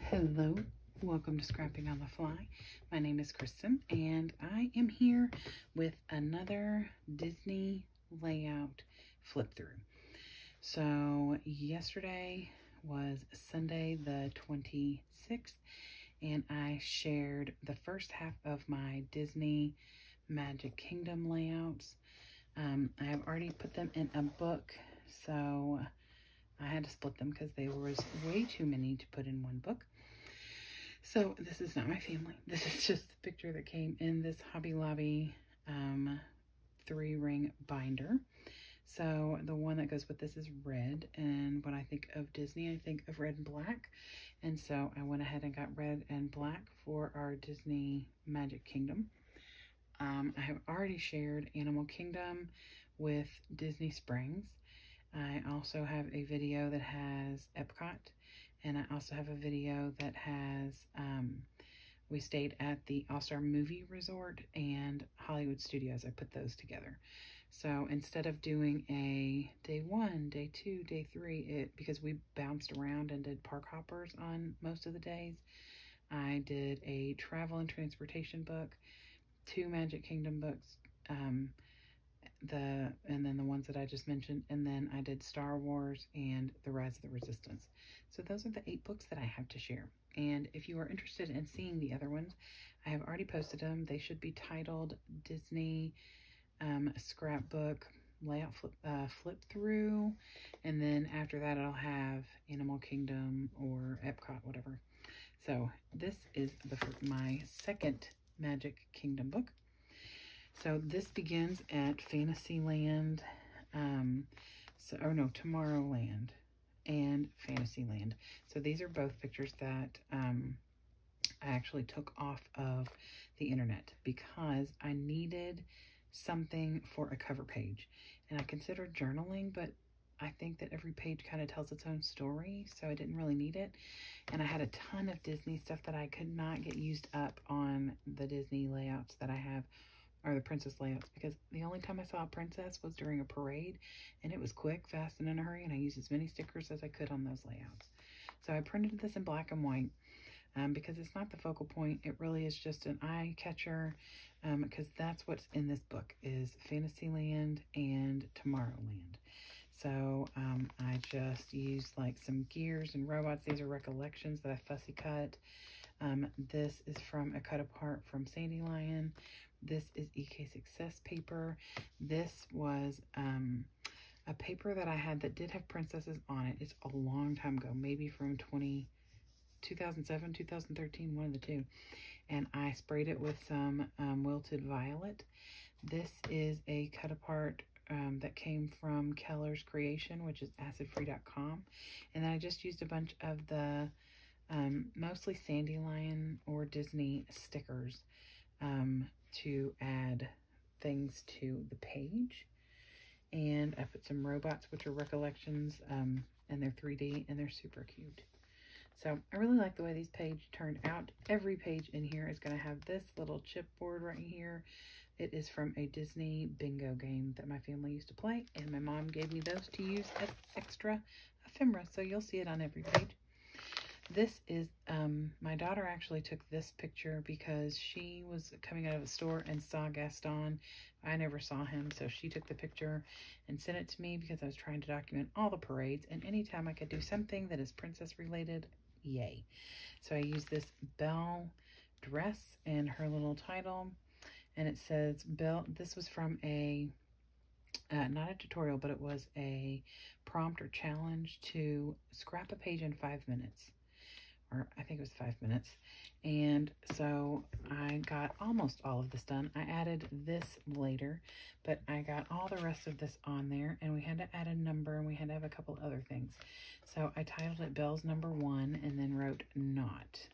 Hello, welcome to Scrapping on the Fly. My name is Kristen, and I am here with another Disney layout flip through. So yesterday was Sunday the 26th, and I shared the first half of my Disney Magic Kingdom layouts. I have already put them in a book, so I had to split them because there was way too many to put in one book. So this is not my family. This is just the picture that came in this Hobby Lobby 3-ring binder. So the one that goes with this is red, and when I think of Disney, I think of red and black. And so I went ahead and got red and black for our Disney Magic Kingdom. I have already shared Animal Kingdom with Disney Springs. I also have a video that has Epcot, and I also have a video that has, we stayed at the All-Star Movie Resort and Hollywood Studios. I put those together. So instead of doing a day 1, day 2, day 3, because we bounced around and did park hoppers on most of the days, I did a travel and transportation book, 2 Magic Kingdom books, and then the ones that I just mentioned, and then I did Star Wars and The Rise of the Resistance. So those are the 8 books that I have to share. And if you are interested in seeing the other ones, I have already posted them. They should be titled Disney Scrapbook Layout Flip Through, and then after that it'll have Animal Kingdom or Epcot, whatever. So this is my second Magic Kingdom book. So this begins at Fantasyland, Tomorrowland and Fantasyland. So these are both pictures that I actually took off of the internet because I needed something for a cover page. And I considered journaling, but I think that every page kind of tells its own story, so I didn't really need it. And I had a ton of Disney stuff that I could not get used up on the Disney layouts that I have, or the princess layouts, because the only time I saw a princess was during a parade, and it was quick, fast, and in a hurry, and I used as many stickers as I could on those layouts. So I printed this in black and white because it's not the focal point. It really is just an eye catcher, because that's what's in this book is Fantasyland and Tomorrowland. So I just used like some gears and robots. These are Recollections that I fussy cut. This is from a cut apart from Sandylion. This is EK Success paper. This was a paper that I had that did have princesses on it. It's a long time ago, maybe from 2007, 2013, one of the two. And I sprayed it with some wilted violet. This is a cut apart that came from Keller's Creation, which is acidfree.com. And then I just used a bunch of the mostly Sandylion or Disney stickers to add things to the page. And I put some robots, which are Recollections, and they're 3D and they're super cute. So I really like the way these pages turned out. Every page in here is going to have this little chipboard right here. It is from a Disney bingo game that my family used to play, and my mom gave me those to use as extra ephemera, so you'll see it on every page. This is, my daughter actually took this picture because she was coming out of a store and saw Gaston. I never saw him, so she took the picture and sent it to me because I was trying to document all the parades, and anytime I could do something that is princess related, yay. So I used this Belle dress and her little title, and it says Belle. This was from a, not a tutorial, but it was a prompt or challenge to scrap a page in 5 minutes. Or I think it was 5 minutes. And so I got almost all of this done. I added this later, but I got all the rest of this on there, and we had to add a number, and we had to have a couple other things. So I titled it Belle's Number 1 and then wrote not.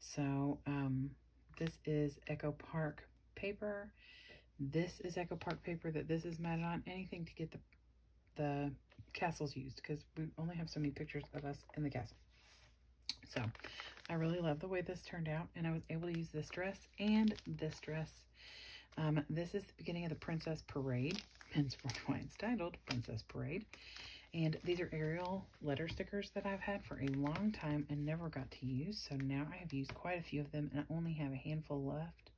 So this is Echo Park paper. This is Echo Park paper that this is matted on. Anything to get the castles used, because we only have so many pictures of us in the castle. So I really love the way this turned out, and I was able to use this dress and this dress. This is the beginning of the Princess Parade, hence why it's titled Princess Parade. And these are Arial letter stickers that I've had for a long time and never got to use. So now I have used quite a few of them and I only have a handful left.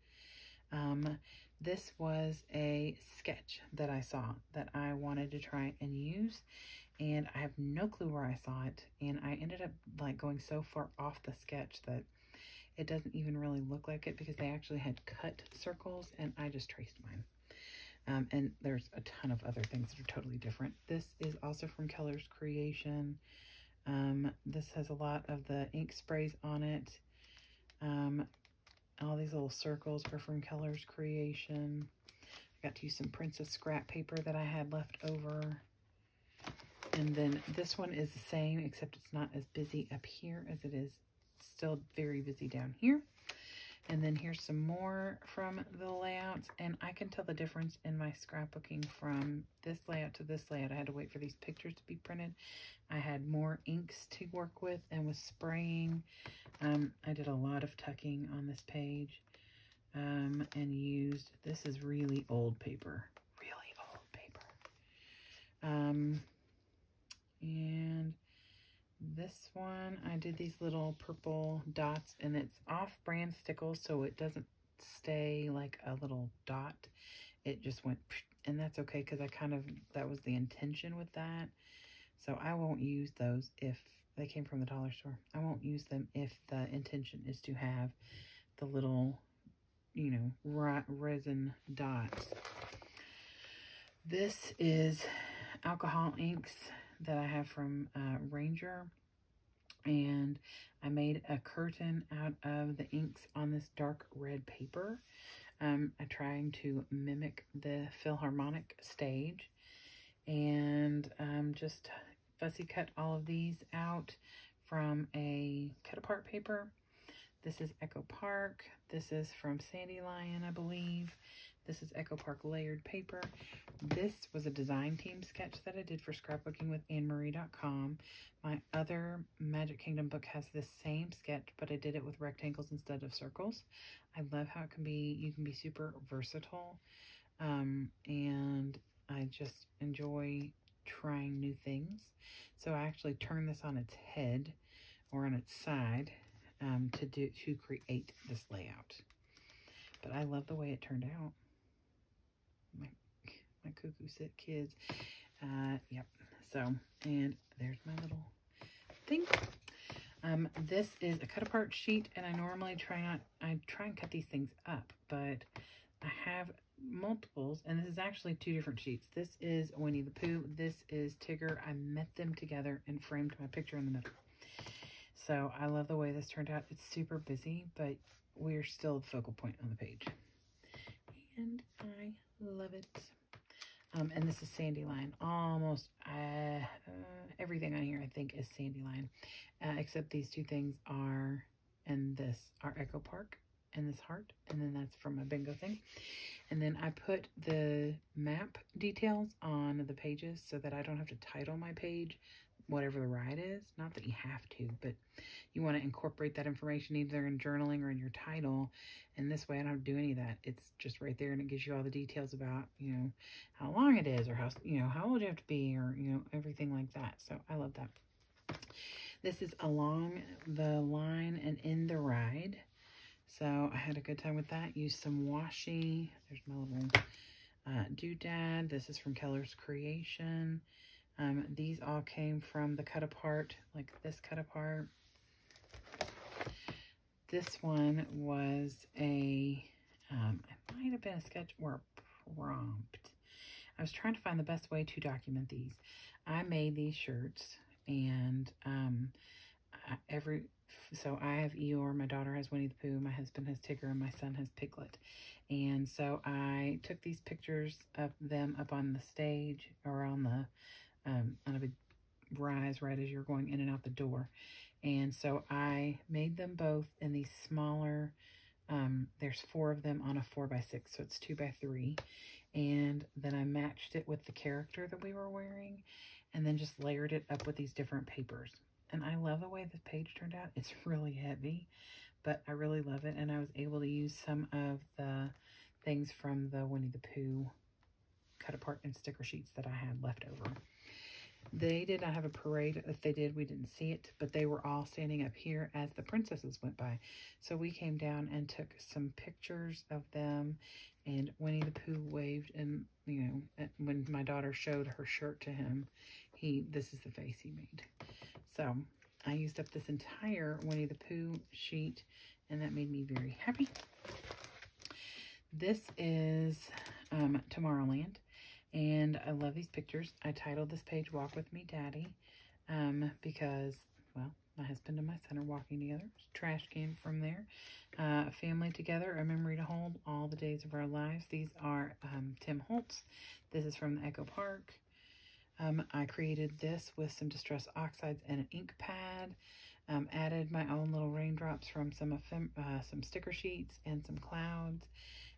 This was a sketch that I saw that I wanted to try and use. And I have no clue where I saw it. And I ended up like going so far off the sketch that it doesn't even really look like it because they actually had cut circles and I just traced mine. And there's a ton of other things that are totally different. This is also from Keller's Creation. This has a lot of the ink sprays on it. All these little circles are from Keller's Creation. I got to use some Princess scrap paper that I had left over. And then this one is the same, except it's not as busy up here as it is still very busy down here. And then here's some more from the layouts, and I can tell the difference in my scrapbooking from this layout to this layout. I had to wait for these pictures to be printed. I had more inks to work with and was spraying. I did a lot of tucking on this page and used, this is really old paper, and this one, I did these little purple dots, and it's off-brand stickles, so it doesn't stay like a little dot. It just went, and that's okay, because that was the intention with that. So I won't use those if they came from the dollar store. I won't use them if the intention is to have the little, you know, resin dots. This is alcohol inks that I have from Ranger, and I made a curtain out of the inks on this dark red paper. I'm trying to mimic the Philharmonic stage, and just fussy cut all of these out from a cut apart paper. This is Echo Park. This is from Sandylion, I believe. This is Echo Park layered paper. This was a design team sketch that I did for scrapbooking with AnneMarie.com. My other Magic Kingdom book has this same sketch, but I did it with rectangles instead of circles. I love how it can be, you can be super versatile. And I just enjoy trying new things. So I actually turned this on its head or on its side to create this layout. But I love the way it turned out. My cuckoo sit kids. Yep. So, and there's my little thing. This is a cut apart sheet, and I normally try and cut these things up, but I have multiples, and this is actually two different sheets. This is Winnie the Pooh. This is Tigger. I met them together and framed my picture in the middle. So I love the way this turned out. It's super busy, but we're still the focal point on the page. And I love it. And this is Sandylion. Almost everything on here I think is Sandylion, except these two things are, and this are Echo Park and this heart, and then that's from a bingo thing. And then I put the map details on the pages so that I don't have to title my page whatever the ride is. Not that you have to, but you want to incorporate that information either in journaling or in your title. And this way I don't have to do any of that. It's just right there, and it gives you all the details about, you know, how long it is, or how, you know, how old you have to be, or, you know, everything like that. So I love that. This is Along the Line and in the Ride. So I had a good time with that. Used some washi. There's my little doodad. This is from Keller's Creation. These all came from the cut apart, like this cut apart. This one was a, it might have been a sketch or a prompt. I was trying to find the best way to document these. I made these shirts, and so I have Eeyore, my daughter has Winnie the Pooh, my husband has Tigger, and my son has Piglet. And so I took these pictures of them up on the stage, or on the on a big rise right as you're going in and out the door. And so I made them both in these smaller, there's 4 of them on a 4x6, so it's 2x3. And then I matched it with the character that we were wearing, and then just layered it up with these different papers. And I love the way this page turned out. It's really heavy, but I really love it. And I was able to use some of the things from the Winnie the Pooh cut apart and sticker sheets that I had left over. They did not have a parade. If they did, we didn't see it, but they were all standing up here as the princesses went by. So we came down and took some pictures of them, and Winnie the Pooh waved, and, you know, when my daughter showed her shirt to him, this is the face he made. So I used up this entire Winnie the Pooh sheet, and that made me very happy. This is Tomorrowland. And I love these pictures. I titled this page, Walk With Me, Daddy, because, well, my husband and my son are walking together. Trash can from there. Family together, a memory to hold, all the days of our lives. These are Tim Holtz. This is from the Echo Park. I created this with some Distress Oxides and an ink pad. Added my own little raindrops from some sticker sheets and some clouds.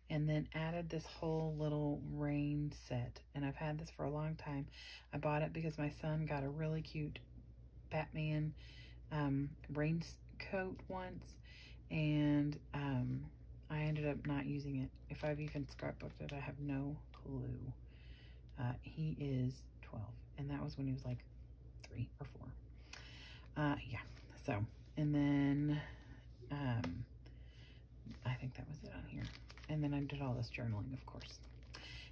And then added this whole little rain set. And I've had this for a long time. I bought it because my son got a really cute Batman raincoat once. And I ended up not using it. If I've even scrapbooked it, I have no clue. He is 12. And that was when he was like 3 or 4. Yeah. So, and then I think that was it on here. And then I did all this journaling, of course,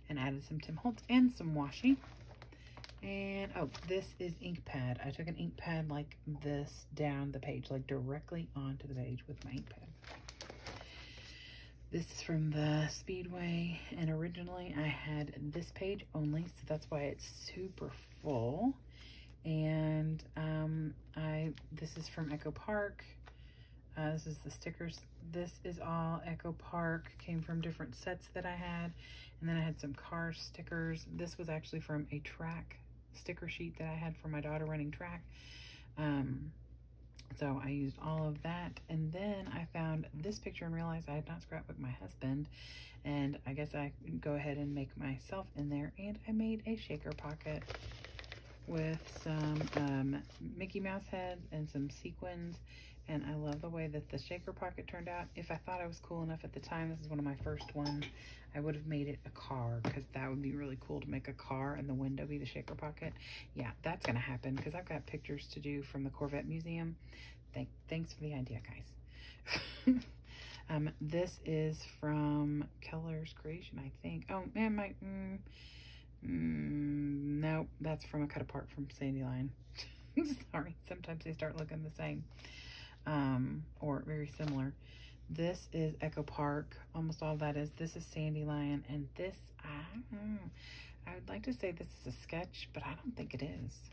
and added some Tim Holtz and some washi. And, oh, this is ink pad. I took an ink pad like this down the page, like directly onto the page with my ink pad. This is from the Speedway, and originally I had this page only, so that's why it's super full. And this is from Echo Park. This is the stickers. This is all Echo Park. Came from different sets that I had. And then I had some car stickers. This was actually from a track sticker sheet that I had for my daughter running track. So I used all of that. And then I found this picture and realized I had not scrapbooked my husband. And I guess I can go ahead and make myself in there. And I made a shaker pocket with some Mickey Mouse heads and some sequins. And I love the way that the shaker pocket turned out. If I thought I was cool enough at the time, this is one of my first ones, I would have made it a car, because that would be really cool to make a car and the window be the shaker pocket. Yeah, that's going to happen, because I've got pictures to do from the Corvette Museum. Thanks for the idea, guys. This is from Keller's Creation, I think. Oh, man, no, that's from a cut apart from Sandylion. Sorry, sometimes they start looking the same. Or very similar. This is Echo Park. Almost all that is. This is Sandylion, and this, I would like to say this is a sketch, but I don't think it is.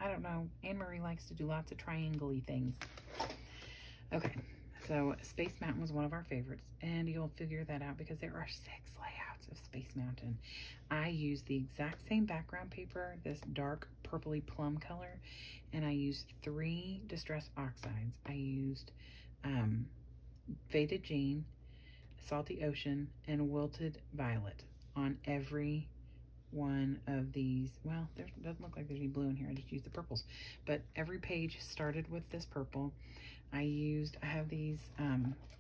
I don't know. Anne-Marie likes to do lots of triangle-y things. Okay, so Space Mountain was one of our favorites, and you'll figure that out because there are 6 layouts of Space Mountain. I used the exact same background paper, this dark purpley plum color, and I used 3 Distress Oxides. I used Faded Jean, Salty Ocean, and Wilted Violet on every one of these. Well, there doesn't look like there's any blue in here. I just used the purples. But every page started with this purple. I have these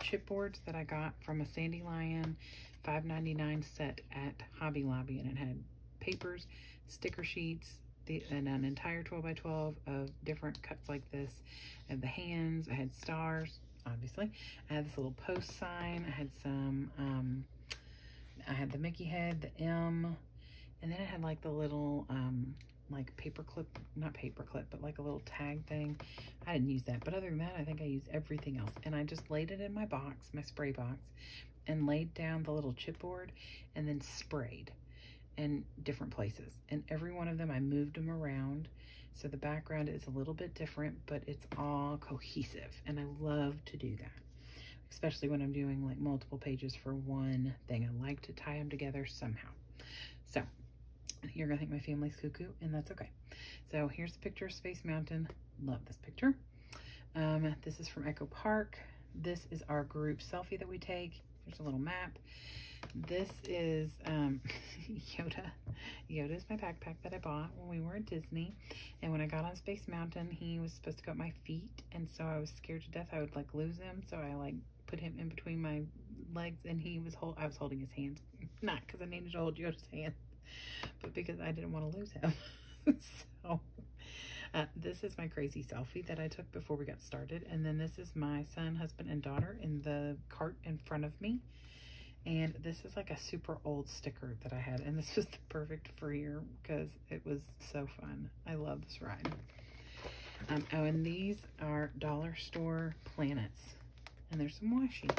chipboards that I got from a Sandylion $5.99 set at Hobby Lobby, and it had papers, sticker sheets, and an entire 12x12 of different cuts like this. I had the hands, I had stars, obviously. I had this little post sign, I had some, I had the Mickey head, the M, and then I had like the little, like paperclip, not paperclip, but like a little tag thing. I didn't use that, but other than that, I think I used everything else. And I just laid it in my box, my spray box, and laid down the little chipboard and then sprayed in different places. And every one of them, I moved them around. So the background is a little bit different, but it's all cohesive. And I love to do that, especially when I'm doing like multiple pages for one thing. I like to tie them together somehow. So you're gonna think my family's cuckoo, and that's okay. So here's a picture of Space Mountain. Love this picture. This is from Echo Park. This is our group selfie that we take. There's a little map. This is Yoda. Yoda is my backpack that I bought when we were at Disney. And when I got on Space Mountain, he was supposed to go up my feet. And so I was scared to death I would like lose him. So I like put him in between my legs, and I was holding his hands. Not because I needed to hold Yoda's hand, but because I didn't want to lose him. So this is my crazy selfie that I took before we got started. And then this is my son, husband, and daughter in the cart in front of me. And this is like a super old sticker that I had. And this was the perfect for here because it was so fun. I love this ride. Oh, and these are dollar store planets. And there's some washi.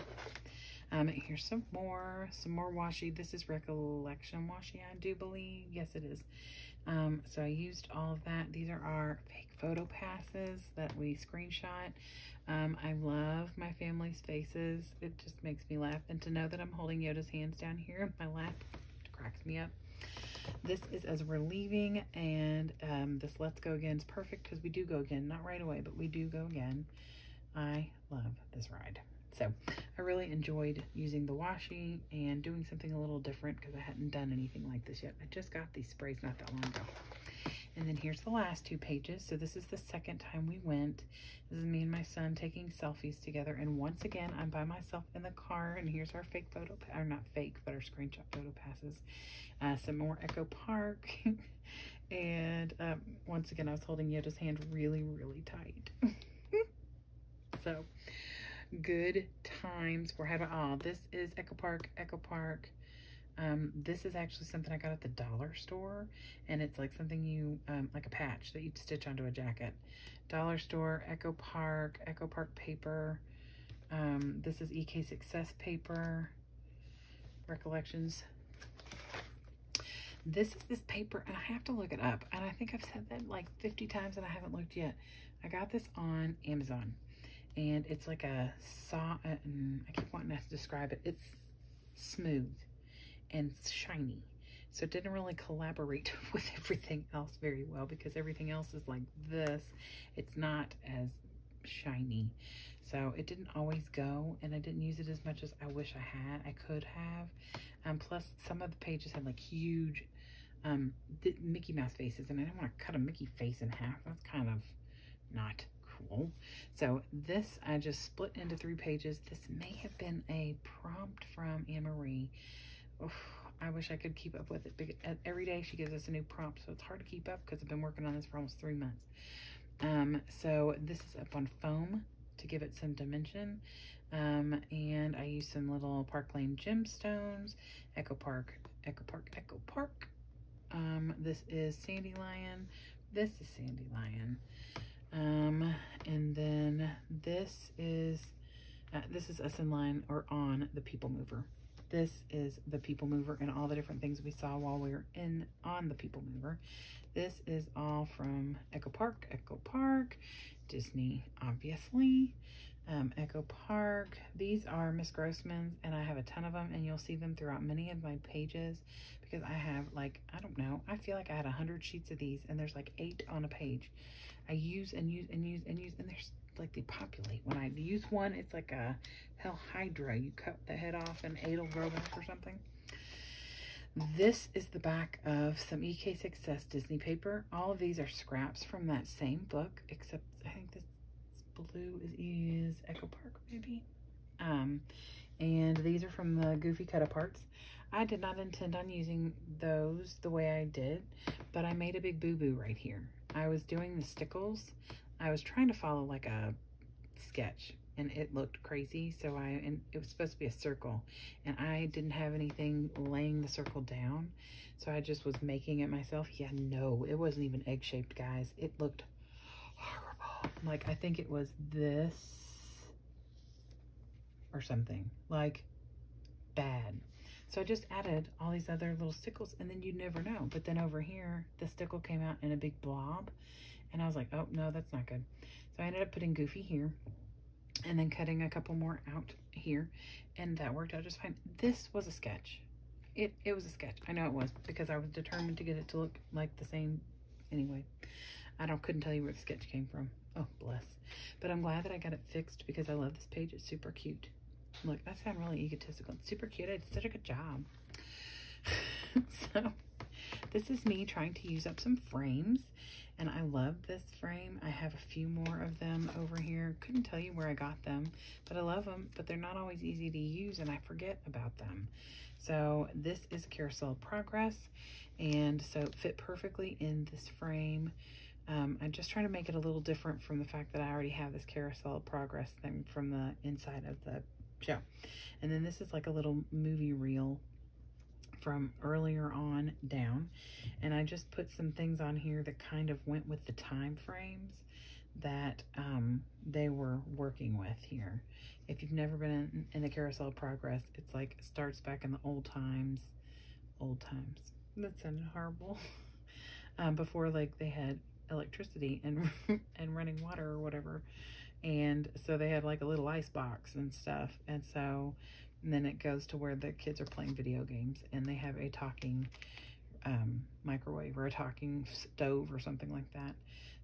Here's some more washi. This is Recollection washi, I do believe. Yes, it is. So I used all of that. These are our fake photo passes that we screenshot. I love my family's faces. It just makes me laugh. And to know that I'm holding Yoda's hands down here in my lap cracks me up. This is as we're leaving, and this Let's Go Again is perfect because we do go again. Not right away, but we do go again. I love this ride. So I really enjoyed using the washi and doing something a little different because I hadn't done anything like this yet. I just got these sprays not that long ago. And then here's the last 2 pages. So this is the second time we went. This is me and my son taking selfies together. And once again, I'm by myself in the car. And here's our fake photo, or not fake, but our screenshot photo passes. Some more Echo Park. And once again, I was holding Yoda's hand really, really tight. So good times we're having. Oh, this is Echo Park. This is actually something I got at the dollar store, and it's like something you like a patch that you'd stitch onto a jacket. Dollar store, Echo Park paper. This is EK Success paper. Recollections. This is this paper, and I have to look it up, and I think I've said that like 50 times and I haven't looked yet. I got this on Amazon. And it's like a I keep wanting to describe it. It's smooth and shiny. So it didn't really collaborate with everything else very well because everything else is like this. It's not as shiny. So it didn't always go, and I didn't use it as much as I wish I could have. Plus some of the pages had like huge Mickey Mouse faces, and I didn't want to cut a Mickey face in half. That's kind of not cool. So this I just split into 3 pages. This may have been a prompt from Anne-Marie. I wish I could keep up with it because every day she gives us a new prompt, so it's hard to keep up because I've been working on this for almost 3 months. So this is up on foam to give it some dimension, and I used some little Park Lane gemstones. Echo Park. This is Sandylion. This is Sandylion. And then this is us in line or on the People Mover. This is the People Mover and all the different things we saw while we were on the People Mover. This is all from Echo Park, Disney, obviously. Echo Park. These are Miss Grossman's, and I have a ton of them, and you'll see them throughout many of my pages because I have like, I don't know, I feel like I had 100 sheets of these, and there's like 8 on a page. I use and use, and there's like they populate. When I use one, it's like a hell hydra. You cut the head off and 8 will grow back or something. This is the back of some EK Success Disney paper. All of these are scraps from that same book, except I think this blue is Echo Park, maybe. And these are from the Goofy cut-aparts. I did not intend on using those the way I did, but I made a big boo-boo right here. I was doing the stickles. I was trying to follow like a sketch, and it looked crazy, so and it was supposed to be a circle, and I didn't have anything laying the circle down, so I just was making it myself. Yeah, no, it wasn't even egg-shaped, guys. It looked horrible. Like, I think it was this or something, like, bad. So I just added all these other little stickles, and then you'd never know. But then over here, the stickle came out in a big blob, and I was like, oh, no, that's not good. So I ended up putting Goofy here, and then cutting a couple more out here, and that worked out just fine. This was a sketch. It was a sketch. I know it was, because I was determined to get it to look like the same. Anyway, couldn't tell you where the sketch came from. Oh, bless. But I'm glad that I got it fixed, because I love this page. It's super cute. Look, I sound really egotistical. It's super cute. I did such a good job. So, this is me trying to use up some frames. And I love this frame. I have a few more of them over here. Couldn't tell you where I got them, but I love them, but they're not always easy to use and I forget about them. So this is Carousel Progress, and so it fit perfectly in this frame. I'm just trying to make it a little different from the fact that I already have this Carousel Progress thing from the inside of the show. And then this is like a little movie reel from earlier on down, and I just put some things on here that kind of went with the time frames that they were working with here. If you've never been in the Carousel Progress, it's like it starts back in the old times. That sounded horrible. Before, like, they had electricity and and running water or whatever, and so they had like a little ice box and stuff, and so and then it goes to where the kids are playing video games, and they have a talking microwave or a talking stove or something like that.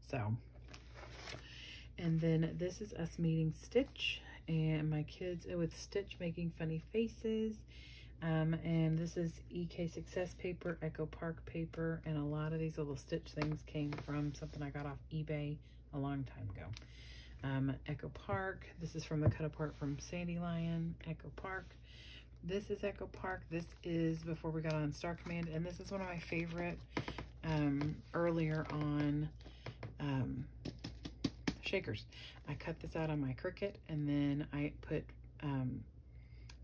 So, and then this is us meeting Stitch and my kids with Stitch making funny faces. And this is EK Success paper, Echo Park paper, and a lot of these little Stitch things came from something I got off eBay a long time ago. Echo Park, this is from the cut apart from Sandylion. Echo Park, this is Echo Park. This is before we got on Star Command, and this is one of my favorite earlier on shakers. I cut this out on my Cricut, and then I put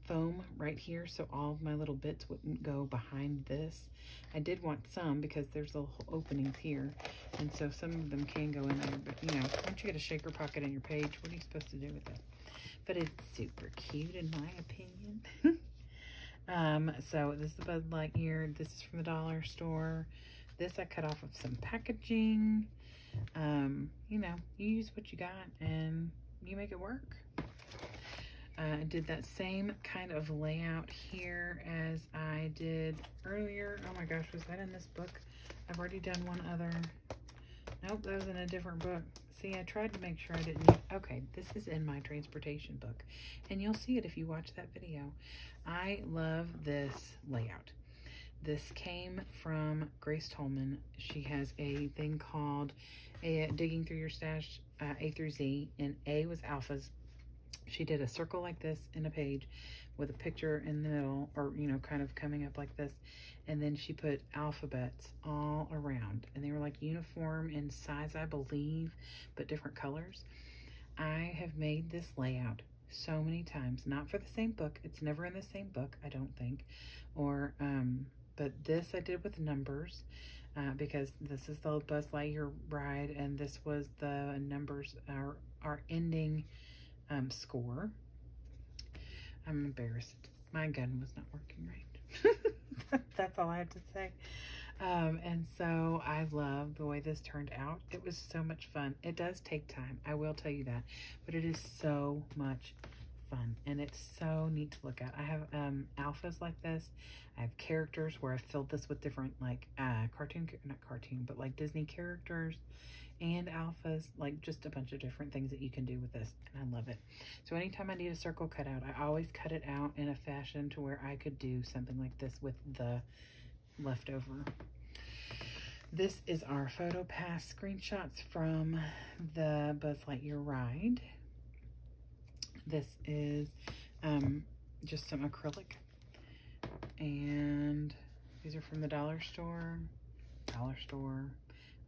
foam right here so all of my little bits wouldn't go behind this. I did want some because there's little openings here, and so some of them can go in there, but you know, once you get a shaker pocket in your page, what are you supposed to do with it? But it's super cute in my opinion. So this is Bud Lightyear. This is from the dollar store. This I cut off of some packaging. You know, you use what you got and you make it work. I did that same kind of layout here as I did earlier. Oh my gosh, was that in this book? I've already done one other. Nope, that was in a different book. See, I tried to make sure I didn't. Okay, this is in my transportation book, and you'll see it if you watch that video. I love this layout. This came from Grace Tolman. She has a thing called Digging Through Your Stash, A through Z, and A was alphas. She did a circle like this in a page with a picture in the middle, or, you know, kind of coming up like this. And then she put alphabets all around, and they were like uniform in size, I believe, but different colors. I have made this layout so many times, not for the same book. It's never in the same book, I don't think. Or, but this I did with numbers, because this is the Buzz Lightyear ride, and this was the numbers, our ending score. I'm embarrassed. My gun was not working right. That's all I have to say. And so I love the way this turned out. It was so much fun. It does take time, I will tell you that, but it is so much fun, and it's so neat to look at. I have alphas like this. I have characters where I filled this with different, like not cartoon, but like Disney characters, and alphas, like just a bunch of different things that you can do with this, and I love it. So anytime I need a circle cut out, I always cut it out in a fashion to where I could do something like this with the leftover. This is our photo pass screenshots from the Buzz Lightyear ride. This is just some acrylic, and these are from the dollar store.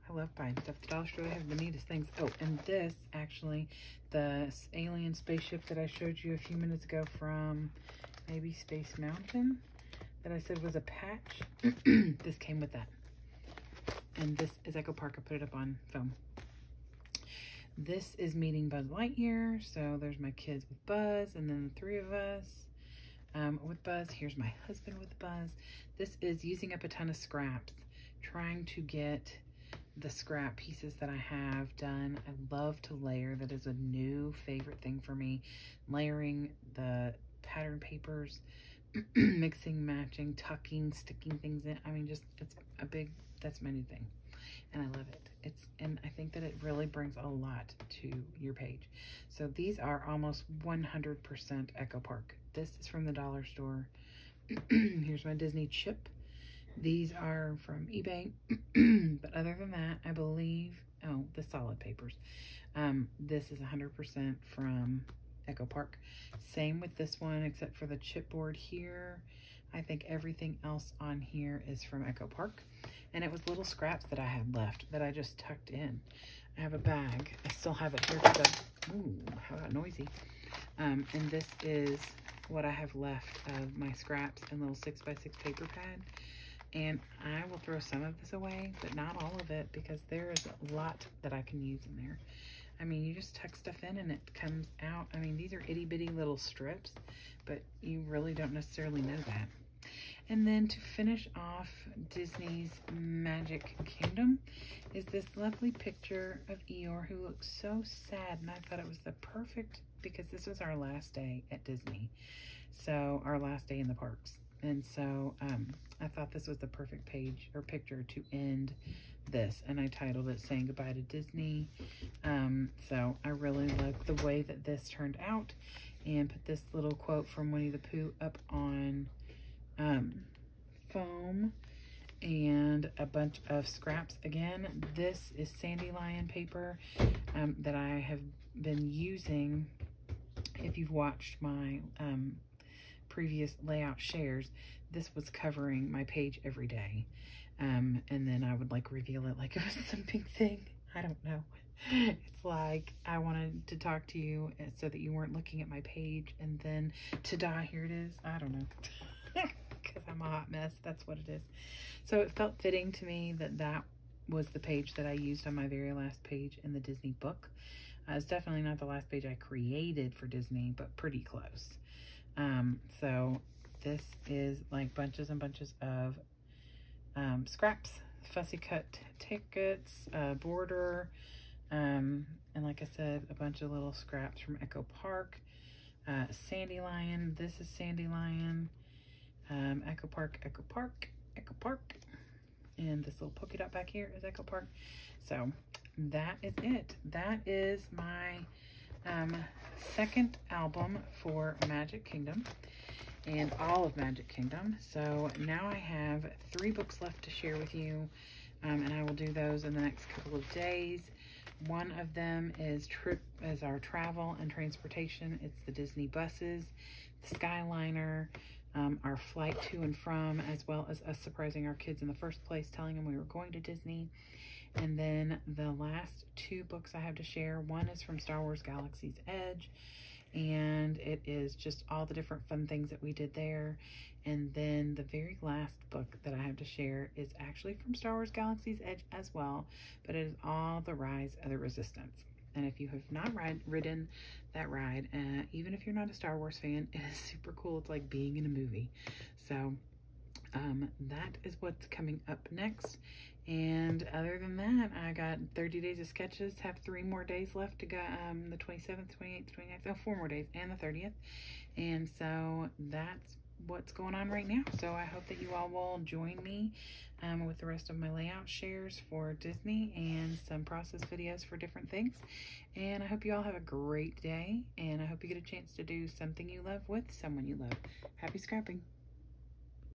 I love buying stuff. The dollar store, they have the neatest things. Oh, and this, actually, the alien spaceship that I showed you a few minutes ago from maybe Space Mountain, that I said was a patch. This came with that. And this is Echo Park. I put it up on foam. This is meeting Buzz Lightyear. So there's my kids with Buzz, and then the three of us with Buzz. Here's my husband with Buzz. This is using up a ton of scraps, trying to get the scrap pieces that I have done. I love to layer. That is a new favorite thing for me. Layering the pattern papers, mixing, matching, tucking, sticking things in. I mean, just, it's a big, that's my new thing. And I love it. And I think that it really brings a lot to your page. So these are almost 100% Echo Park. This is from the dollar store. Here's my Disney chip. These are from eBay, but other than that, I believe, oh, the solid papers. This is 100% from Echo Park. Same with this one, except for the chipboard here. I think everything else on here is from Echo Park. And it was little scraps that I had left that I just tucked in. I have a bag. I still have it here for the, ooh, how about noisy. And this is what I have left of my scraps and little 6x6 paper pad. And I will throw some of this away, but not all of it, because there is a lot that I can use in there. I mean, you just tuck stuff in and it comes out. I mean, these are itty bitty little strips, but you really don't necessarily know that. And then to finish off Disney's Magic Kingdom is this lovely picture of Eeyore, who looks so sad. And I thought it was the perfect, because this was our last day at Disney. So our last day in the parks. And so I thought this was the perfect page or picture to end this. And I titled it Saying Goodbye to Disney. So I really like the way that this turned out, and put this little quote from Winnie the Pooh up on foam, and a bunch of scraps. Again, this is Sandylion paper that I have been using. If you've watched my previous layout shares, this was covering my page every day, and then I would like reveal it like it was some big thing. I don't know. It's like I wanted to talk to you so that you weren't looking at my page, and then ta-da, here it is. I don't know. Because I'm a hot mess. That's what it is. So it felt fitting to me that that was the page that I used on my very last page in the Disney book. It's definitely not the last page I created for Disney, but pretty close. So this is like bunches and bunches of scraps, fussy cut tickets, border, and like I said, a bunch of little scraps from Echo Park, Sandylion. This is Sandylion. Echo Park, Echo Park, Echo Park, and this little polka dot back here is Echo Park. So that is it. That is my second album for Magic Kingdom and all of Magic Kingdom. So now I have 3 books left to share with you, and I will do those in the next couple of days. One of them is our travel and transportation. It's the Disney buses, the Skyliner, our flight to and from, as well as us surprising our kids in the first place, telling them we were going to Disney. And then the last 2 books I have to share, one is from Star Wars Galaxy's Edge, and it is just all the different fun things that we did there. And then the very last book that I have to share is actually from Star Wars Galaxy's Edge as well, but it is all the Rise of the Resistance. And if you have not ridden that ride, even if you're not a Star Wars fan, it is super cool. It's like being in a movie. So that is what's coming up next. And other than that, I got 30 days of sketches, have 3 more days left to go, the 27th, 28th, 29th, oh, 4 more days, and the 30th. And so that's what's going on right now. So I hope that you all will join me with the rest of my layout shares for Disney and some process videos for different things. And I hope you all have a great day, and I hope you get a chance to do something you love with someone you love. Happy scrapping.